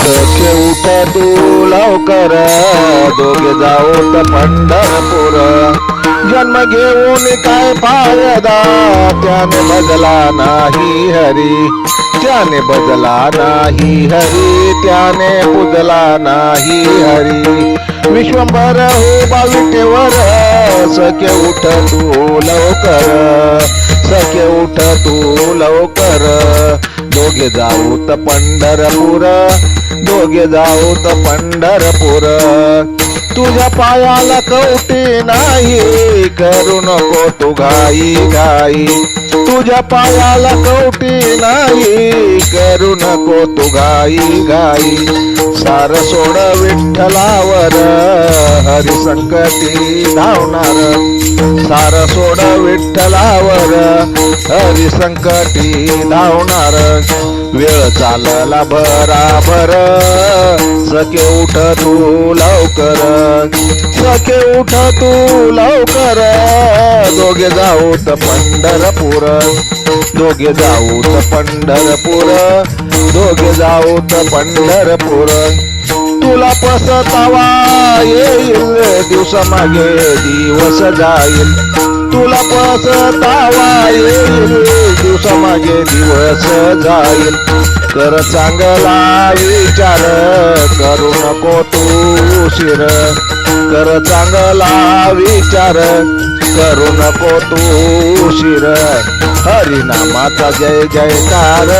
सखे उठ तू लवकर, दोघे जाऊत पंढरपूर. जन्म घेऊन काय फायदा, त्याने बदला नाही हरी. त्याने बदला नाही हरी, त्याने पुजला नाही हरी. विश्वंभर हो बाविटेवर, सखे उठ तू लवकर. सखे उठ तू लवकर, दोघे जाऊत पंढरपूर. दोघे जाऊत पंढरपूर. तुझ्या पायाला कवटी नाही, करू नको तू घाई घाई. तुझ्या पायाला कवटी नाही, करू नको तू घाई घाई. सार सोड विठ्ठलावर, हरी संकटी धावणार. सार सोड विठ्ठलावर, हरी संकटी धावणार. वेळ चालला भराभर, सखे उठ तू लवकर. सखे उठ तू लवकर, दोघे जाऊत पंढरपूर. दोघे जाऊत पंढरपूर. दोघे जाऊत पंढरपूर. तुला पसतावा येईल, दिवस मागे दिवस जाईल. तुला पसतावा येईल, दिवस मागे दिवस जाईल. कर चांगला विचार, करू नको तू उशीर. कर चांगला विचार, करू नको तू उशीर. हरिनामाचा जय जयकार,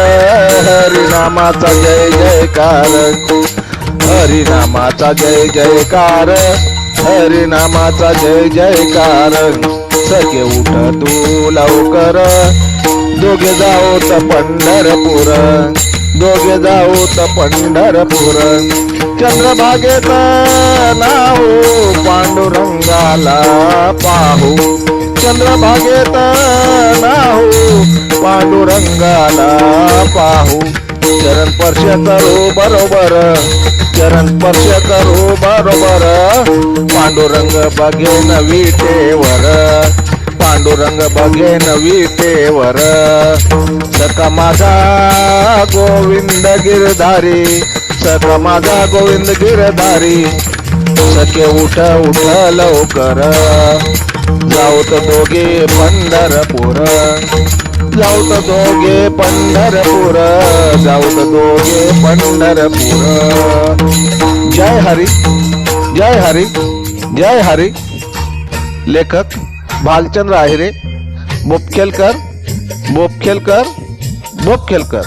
हरिनामाचा जय जयकार. हरिनामाचा जय जयकार, हरिनामाचा जय जयकार. सखे उठ तू लवकर, दोघे जाऊत पंढरपूर. दोघे जाऊत पंढरपूर. चंद्रभागेत नाव पांडुरंगाला पाहू. चंद्रभागेत नाव पांडुरंगाला पाहू. चरण स्पर्श करू बरोबर, चरण स्पर्श करू बरोबर. पांडुरंग बघेन विटेवर, पांडुरंग बघेन विटेवर. सखा माझा गोविंद गिरधारी, सखा माझा गोविंद गिरधारी. सखे उठ उठ लवकर, जाऊत दोघे पंढरपूर. जाऊत दोघे पंढरपूर. जाऊत दोघे पंढरपूर. जय हरी, जय हरी, जय हरी. लेखक भालचंद्र आहिरे, बोपखेलकर, बोपखेलकर, बोपखेलकर.